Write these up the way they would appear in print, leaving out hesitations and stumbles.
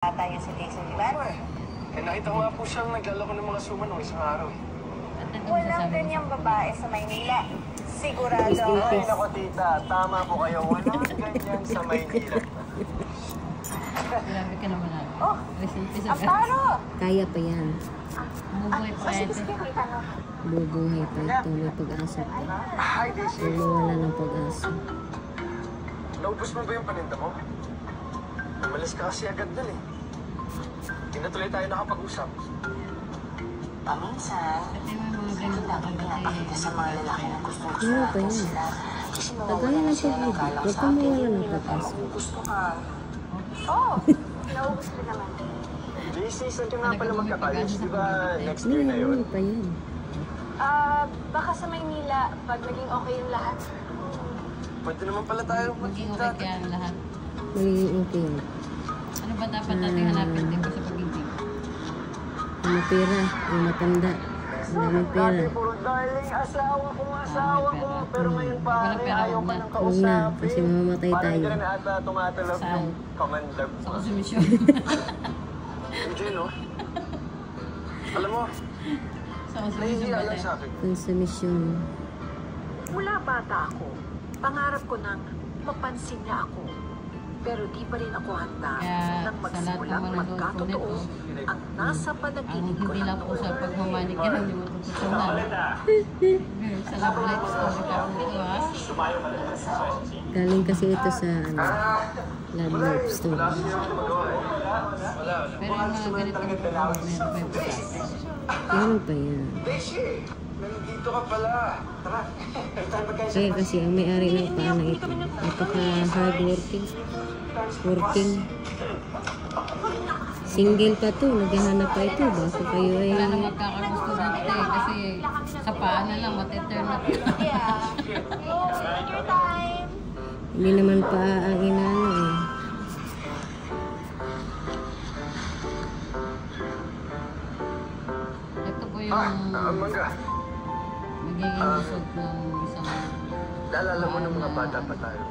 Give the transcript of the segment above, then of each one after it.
Tayo si Jason, di ba? Eh, nakita ko nga po siyang naglalako ng mga suman ng isang araw. Walang ganyang babae sa Maynila. Sigurado ako. Ay, naku tita, tama po kayo. Walang ganyan sa Maynila. Grabe ka naman na. Oh, Amparo! Kaya pa yan. Bubuhay pa ito. Bubuhay pa ito. May pag-asa pa. Hi, Daisy. Wala ng pag-asa. Naubos mo ba yung paninda mo? Umalis ka kasi agad dun eh. Hindi na tuloy tayo nakapag-usap. Paminsan, hindi lagi pinapakita sa mga lalaki na gusto ko Ano pa yan? Tagalan ng pag-ibig. Huwag kang mawala ng pag-asa. Gusto ka. Oo, naubos ko naman. JC, saan ka nga pala magka-college? Di ba next year na yun? Ano pa yan? Baka sa Maynila, pag naging okay yung lahat. Pwede naman pala tayo Maging magkita. okay kaya ang lahat. Magiging okay. Ano ba dapat natin hanapin din ko sa pag-ibig? Yung mapira. Yung matanda. Maraming pera. Dati puro darling, asawa ko. Pero ngayon pa, Walang pera, ayaw huwag ka na. nang Huwag na. kausapin. Kasi mamamatay Parang tayo. hindi na ata tumatalab Saan? yung commander. Sa konsumisyon. Hindi, no? Alam mo, Sa konsumisyon nahihiya ba lang tayo? sa akin. Konsumisyon. Mula bata ako, pangarap ko nang mapansin niya ako. Pero di pa rin ako handa Kaya nang sa lahat ng magsimulang manonood po magkatotoo nito, ang nasa ang panaginip ko hindi ng lang po sa noon. pagmamanik yan, hindi mo tututunan. Sa love life story ka po ito, ha? Galing kasi ito sa love life story. Pero yung mga ganito po, meron pa yung pagkakataon. Meron pa yan. Daisy, nandito ka pala. Tara, tayo magkaisa. Kaya kasi ang may-ari ng paa na ito, napaka-hardworking. Working. Single pa to, naghahanap pa ito. Baka kayo ay Wala na magkakagusto dito eh, kasi sa paa na lang, matiter na po. Yeah. Oh, take your time. hindi naman pa ang inaano eh. Ito po yung Mangga, magiging result ng isang naalala mo ng mga bata pa tayo.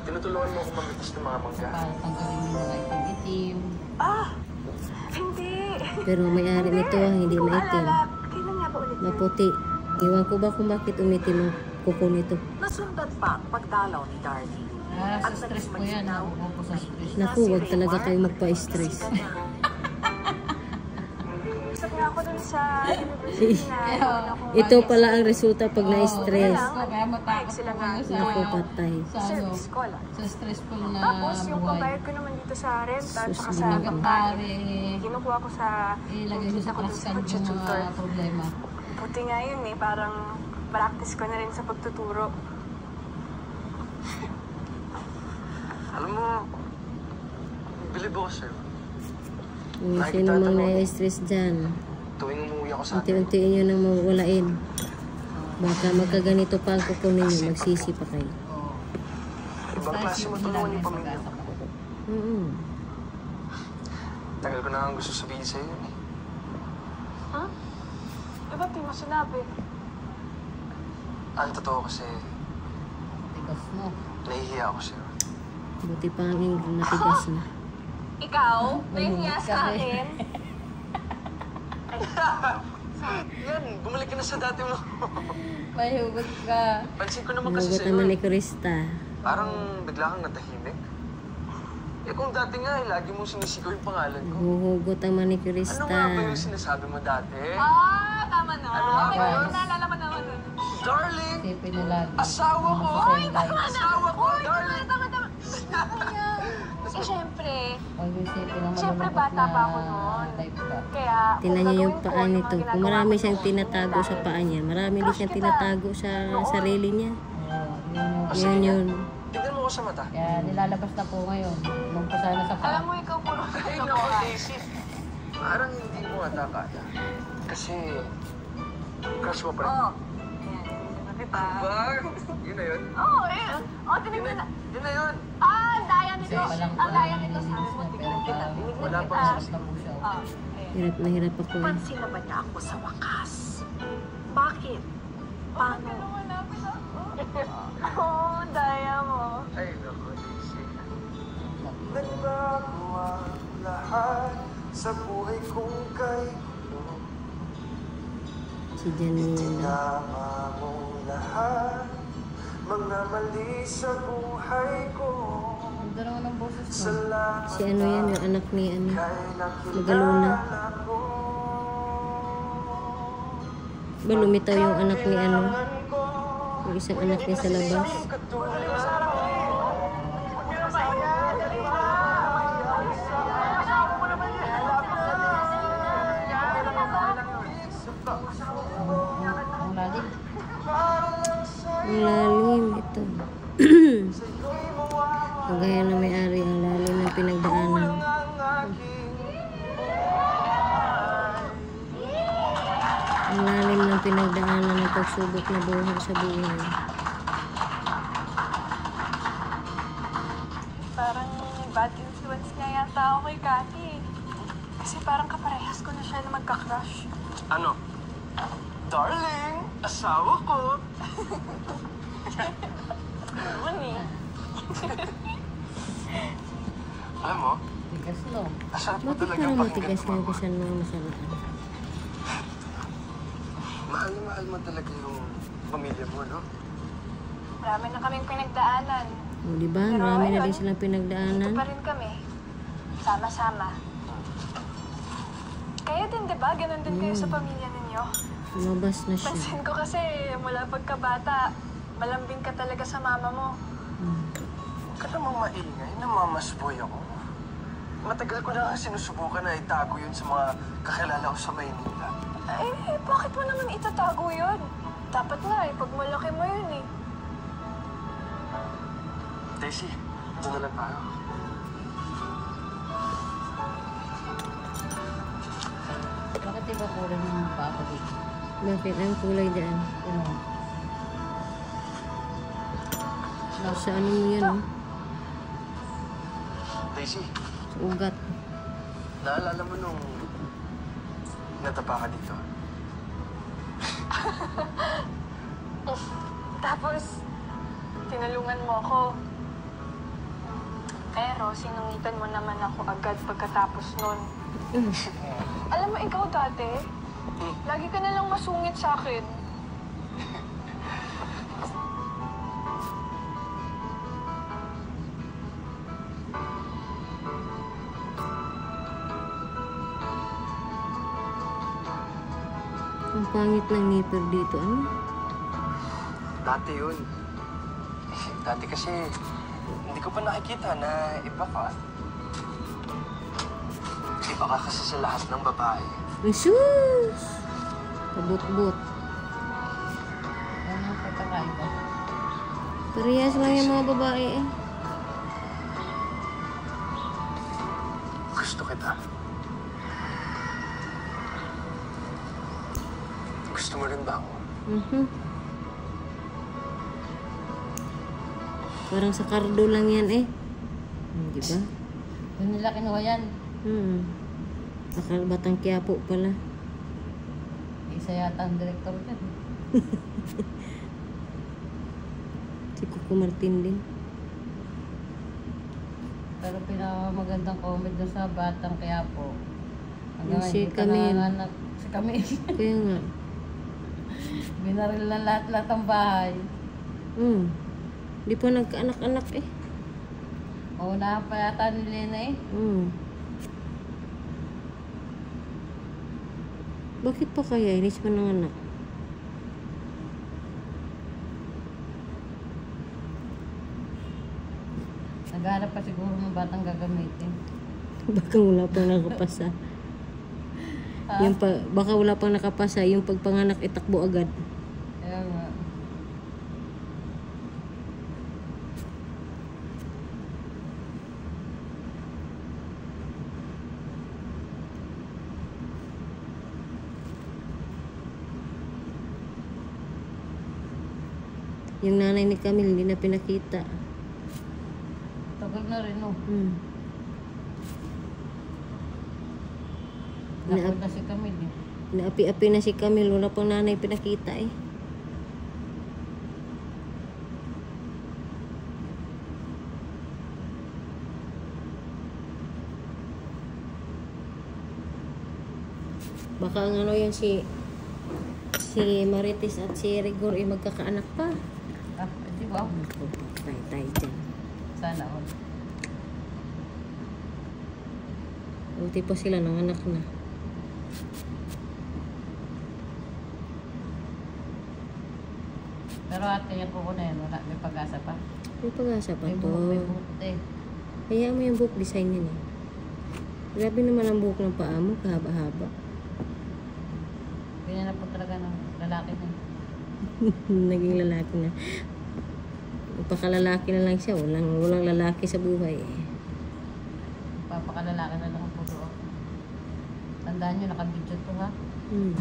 Tinutulungan mo ako mamitas ng mga mangga. para tanggalin yung mga itim-itim. Hindi. Pero ang may-ari nito hindi Kung maitim. alala, kailan nga ba ulit yun? Maputi. Iwan ko ba kung bakit umitim ang kuko nito. Nasundan pa ang pagdalaw ni Darlie. Sa stress po yan, nakukuha po sa stress. Naku, wag talaga kayo magpa-stress. Usap nga ako dun sa university na Ito pala ang resulta pag na-stress. Kaya matakot sila po nga. kayo sa, Naku, patay. sa ano, service ko lang. sa stressful na Tapos yung buhay. pambayad ko naman dito sa renta at saka sa Pagkakari, kinukuha ko sa ilagay nyo sa dun sa crash card yung tutor. mga problema. Buti nga yun eh, parang practice ko na rin sa pagtuturo. Alam mo, bilib ako sa'yo. Kung sino mang na-stress dyan, Tuwing umuwi ako sa atin, unti-untiin nyo nang mawalain. Baka magkaganito pa ang kuko ninyo, magsisi pa kayo. ibang klase mo tulungan yung pamilya mo. Tagal ko na ang gusto sabihin sa'yo. Ha? Eh, ba't di mo sinabi? Ang totoo kasi, Tigas mo. nahihiya ako sa'yo. Buti pa ang natigas na. Ikaw? Nahihiya sa akin? Yan, bumalik ka na sa dati mo. May hugot ka. Pansin ko naman kasi Hugot sa'yo. naman ni Krista. Parang bigla kang natahimik. Eh kung dati nga, lagi mong sinisigaw yung pangalan ko. Huhugot ang Ano manikurista. nga ba yung sinasabi mo dati? Tama na. Ano nga ba yun? Naalala mo naman nun. Darling! Isipin nyo lagi. Asawa ko! Asawa ko! Darling! Tama. Eh, syempre. Huwag yung isipin ng Siyempre, malulungkot bata na pa ako noon. life ka. Kaya, Tingnan niyo yung paa nito. Kung marami siyang tinatago tinatago sa paa niya, marami din siyang tinatago sa sarili niya. Yun yung- Yun yun. Tignan mo ko sa mata. Kaya nilalabas na po ngayon. Nung pa sana sa Alam paa. mo, ikaw puro Ay, naku, Daisy. Parang hindi mo ata kaya. Kasi, crush mo pa rin. Oo. Ayan, tingnan kita. Bar! Yun na yun. Oo, eh. Oo, tinignan na. Yun na yun. Ang daya nito. Kasi palang Ang daya nito sa nilinis mo. na pero Tingnan kita. parang Tinignan wala kita. pang stress na po siya. Ayan. Hirap na hirap ako. eh. Pansin naman niya ako sa wakas. Bakit? Paano? Oo, daya mo. Ay, naku, Daisy. Nagbago ang lahat sa buhay kong kay Si Janine. Tinama mo lahat, mga mali sa buhay ko. Ganda naman ang boses mo. Salamat Si ano yan, yung anak ni ano. kay Magaluna. nakilala ko. Ba lumitaw yung anak ni ano. Yung isang anak niya sa labas. Ang lalim. Ang lalim ito. Ang gaya na may-ari, ang lalim ng pinagdaanan. Ang lalim ng pinagdaanan ng pagsubok na buhay sa buhay. Parang bad influence niya yata ako kay Cathy. Kasi parang kaparehas ko na siya na magka-crush. Ano? Darling, asawa ko. Ano eh? Alam mo, Tigas no. asarap mo Bakit talagang parang pakinggan matigas na mo. kasi mga masaraan? Mahal na mahal mo talaga yung pamilya mo, no? Marami na kaming pinagdaanan. O diba? Pero Marami na ayun, din silang pinagdaanan. Dito pa rin kami. Sama-sama. Kaya din, di ba? Ganon din kayo sa pamilya ninyo. Lumabas na siya. Pansin ko kasi mula pagkabata, malambing ka talaga sa mama mo. Huwag ka namang maingay, namamasboy ako. Matagal ko na sinusubukan na itago yun sa mga kakilala ko sa Maynila. Eh, bakit mo naman itatago yun? Dapat nga eh, pag malaki mo yun eh. Daisy, doon na lang tayo. Bakit iba kulay ng mukha ako dito? Bakit? Ang kulay dyan. Ano? Sa ano mo yan, oh? Daisy, Sa ugat. naalala mo nung natapa ka dito? Tapos, tinulungan mo ako. Pero, sinungitan mo naman ako agad pagkatapos nun. Alam mo, ikaw dati, lagi ka nalang masungit sa akin. Ang pangit ng nipper dito, ano? Dati yun. Dati kasi, hindi ko pa nakikita na iba ka. Iba ka kasi sa lahat ng babae. Jesus! Kabut-but. Ano ang pagkakaiba? Parehas lang yung mga babae, eh. Gusto kita. Gusto mo rin ba ako? Parang sa kardo lang yan, eh. Di ba? Doon nila kinuha yan. Akal Batang Quiapo pala. Isa yata ang director dyan. Si Coco Martin din. Pero pinakamagandang comment doon sa Batang Quiapo. Yung si hindi pa Camille. nanganganak si Camille. Kaya nga. Binaril na lahat-lahat ang bahay. Di pa nagkaanak-anak, eh. Maunahan pa yata ni Lena eh. Bakit pa kaya? Inis pa ng anak. Naghanap pa siguro ng batang gagamitin. Baka wala pang nakapasa. Baka wala pang nakapasa. Yung pagpanganak, itakbo agad. Kaya nga. Yung nanay ni Camille, hindi na pinakita. Tagal na rin oh. Napunta si Camille eh. Naapi-api na si Camille. Wala pang nanay pinakita, eh. Baka ang ano yan si Marites at si Rigor ay magkakaanak pa. Ah, di ba? Tayo dyan. Sana all. Buti pa sila ng anak na. Pero ate, yung kuko na yun, wala, may pag-asa pa. May pag-asa pa May to. buhok eh. Hayaan mo yung book design yan eh. Grabe naman ang buhok ng paa mo, kahaba-haba. Ganyan na po talaga ng lalaki na. Naging lalaki na. Pagkalalaki na lang siya, walang lalaki sa buhay eh. Papakalalaki na lang ang puso. Tandaan nyo, nakabidyo to ha. Hmm.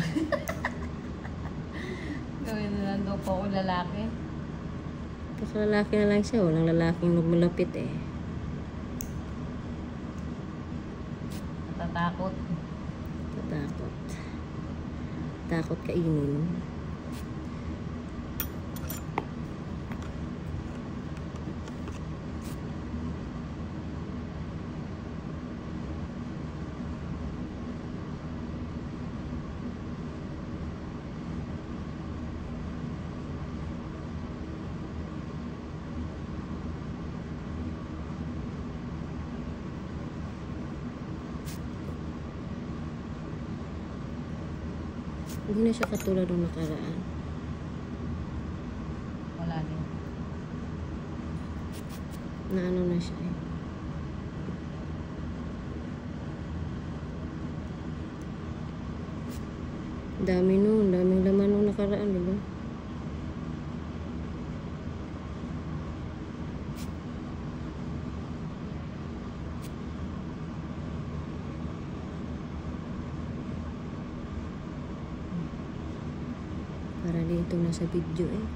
Gawin na lang daw po ako lalaki. Pagkalalaki na lang siya, walang lalaking malapit eh. Natatakot. Takot. Takot kainin. Hindi na siya katulad ng nakaraan. Wala din. Na ano na siya eh. Dami nun, daming laman nung nakaraan, di ba? Para dito nasa video eh.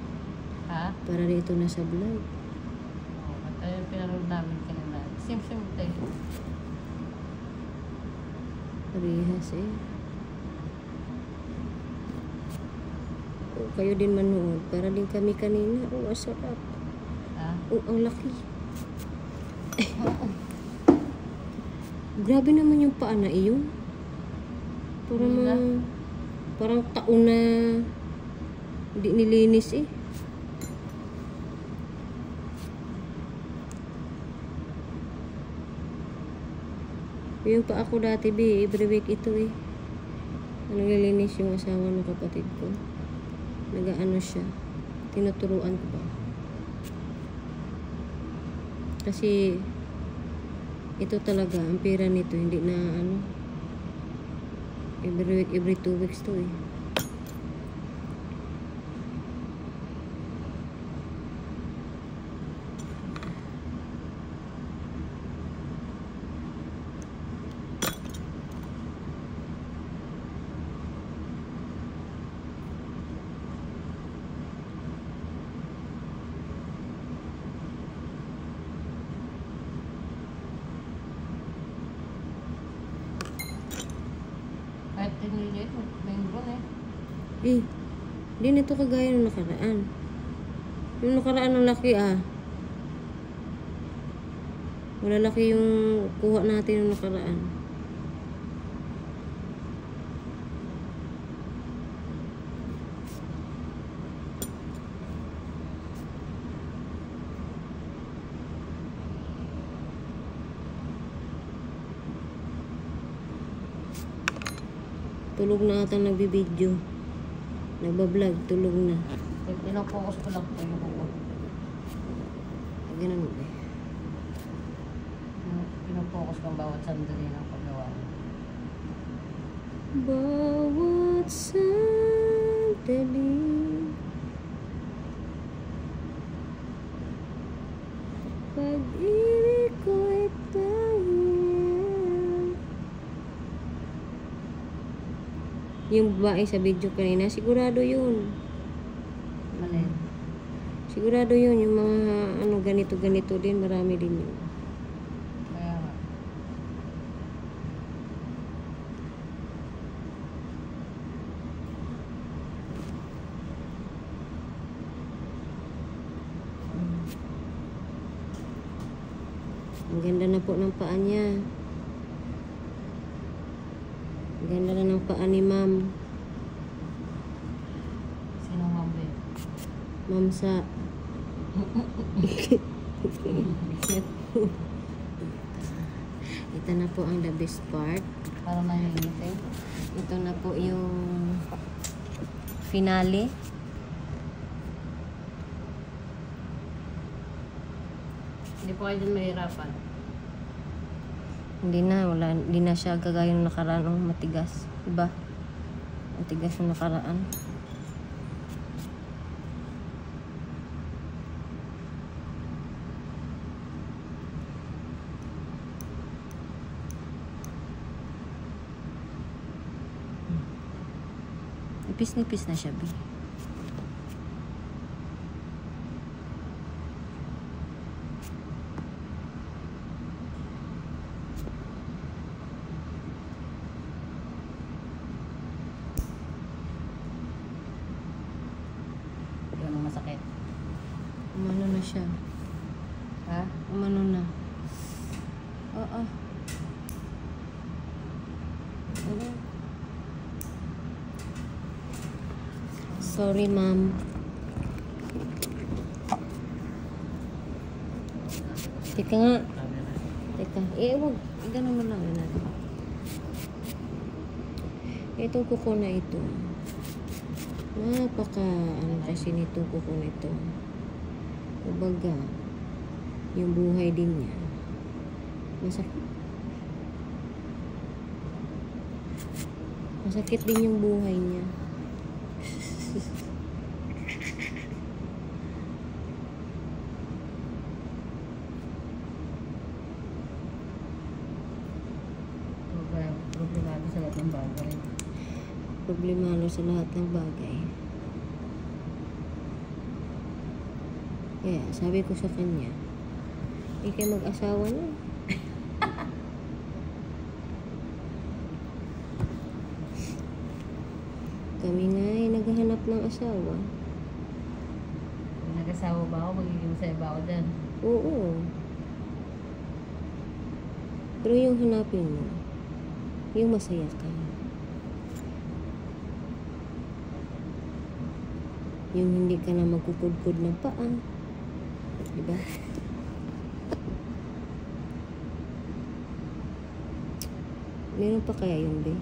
Ha? Para dito nasa vlog. Oo, at ayun pinanood namin kanina. Sim-sim tayo. Parehas eh. Oh, kayo din manood. Para din kami kanina. Oh, ang sarap. Ha? Oh, ang laki. Grabe naman yung paa na iyon. Parang Wala. parang taon na hindi nilinis eh. Yung pa ako dati, every week ito eh. Naglilinis yung asawa ng kapatid ko. Nag-ano siya. Tinuturuan ko pa. Kasi ito talaga, ang pera nito, hindi na ano. Every week, every 2 weeks to eh. Kahit tinilit, may ibon eh. Eh, hindi nito kagaya ng nakaraan. Yung nakaraan ng laki ah. Malalaki yung kuha natin ng nakaraan. Tulog na ata nagbibideo. Nagbablog, tulog na. Pinopokus ko lang po yung kuko. Ganun ba? Pinopokus ko ang bawat sandali ng paggawa. Bawat sandali pag-ibig ko'y tayo. Yung babae sa video kanina, sigurado yun. Malin. Sigurado yun, yung mga ano ganito-ganito din, marami din yun. Kaya nga. Ang ganda na po ng paa niya. Ganda na ng paa ni ma'am. Sino mambe? Ma'am sa... Ito na po ang the best part. Parang nanginginig eh. Ito na po yung finale. Hindi po kayo dyan mahirapan. Hindi na siya gagaya ng nakaraan ng matigas. Diba? Matigas yung nakaraan. Nipis-nipis na siya, Bi. Yun ang masakit. Umano na siya. Ha? Umano na. Oo. Sorry, ma'am. Teka nga. Teka. Wag. Ganun mo lang natin. Itong kuko na ito. Ano kasi nitong kuko na ito. Kumbaga, yung buhay din niya. Masakit din yung buhay niya. Problemado sa lahat ng bagay. Problemado sa lahat ng bagay. Kaya sabi ko sa kanya, kayo mag-asawa na. Kami nga ay naghahanap ng asawa. Kung nag-asawa ba ako, magiging masaya ba ako dyan? Oo. Pero yung hanapin mo, yung masaya ka. Yung hindi ka na magkukudkod ng paa. Diba? Meron pa kaya yun, Be?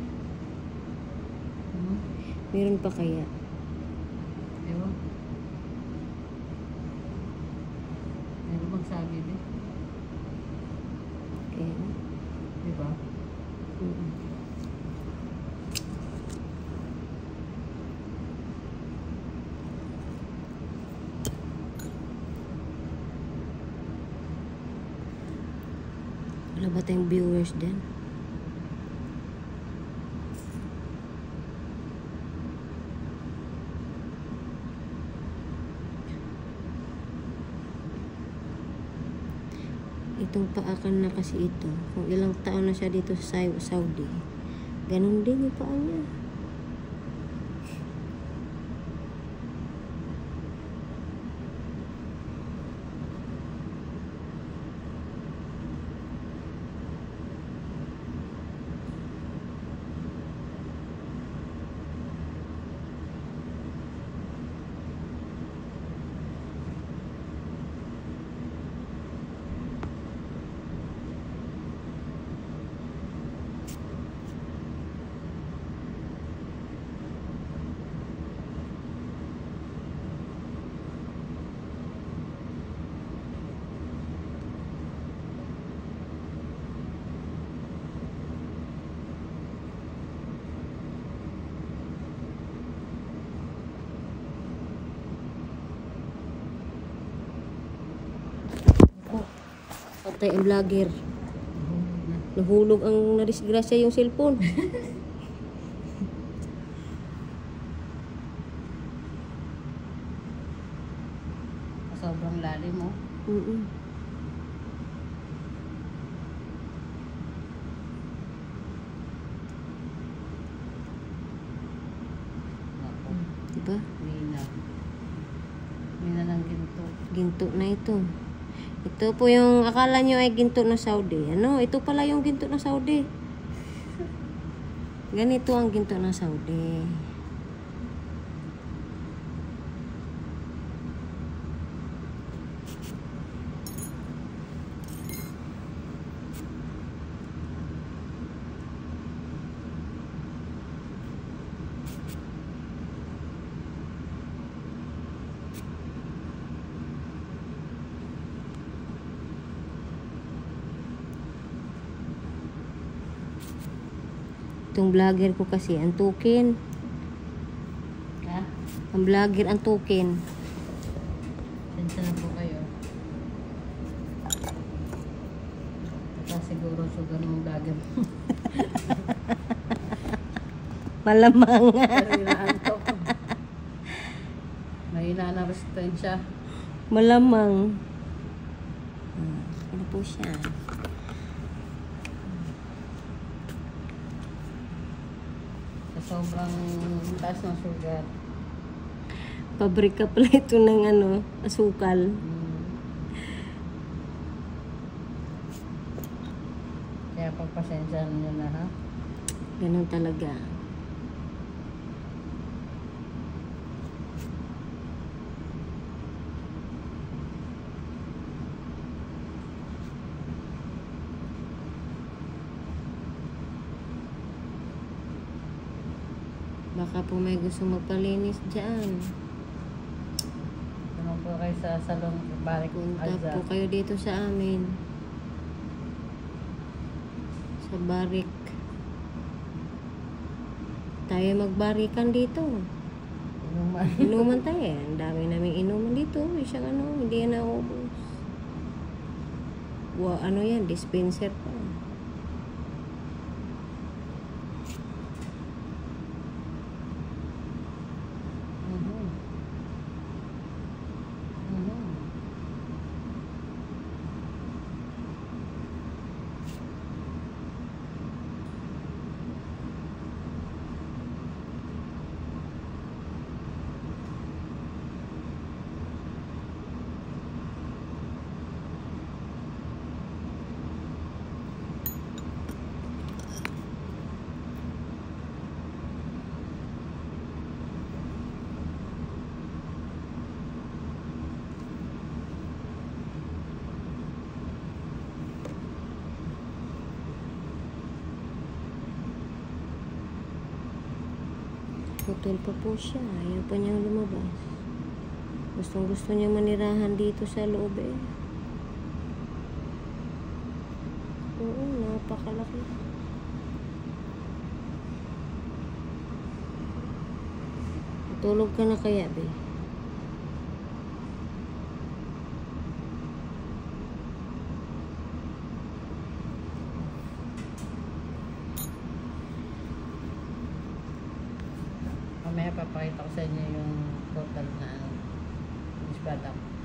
Meron pa kaya? Ewan. Meron magsabi din. Okay. Diba? Wala ba tayong viewers din? Itong paakan na kasi ito, kung ilang taon na siya dito sa Saudi, ganun din yung paa niya. Patay ang vlogger. Nahulog ang nadisgrasya yung cellphone. Sobrang lalim mo. Diba? Mina ng ginto. Ginto na ito. Ito po yung akala nyo ay ginto na Saudi. Ano? Ito pala yung ginto na Saudi. Ganito ang ginto ng Saudi. Itong vlogger ko kasi antukin. Ha? Ang vlogger antukin. Sensya na po kayo. Baka siguro sugar ng vlogger. Malamang. Pero inaantok. Mahina na resistensya. Malamang. Ano po siya? Sa sobrang taas ng sugar. Pabrika pala ito ng asukal. Kaya pagpasensya nyo na ha. Ganun talaga. Baka po may gusto magpalinis dyan. Ano po kayo sa salon Barik Punta Alza. po kayo dito sa amin. Sa Barik. Tayo magbarikan dito. Inuman tayo. Ang dami namin inuman dito. Isang hindi na naubos. Ano yan? Dispenser pa. Putol pa po siya. Ayaw pa niyang lumabas. Gusto niya manirahan dito sa loob eh. Oo, napakalaki. Tulog ka na kaya, be? Mamaya papakita ko sa inyo yung total na ispada.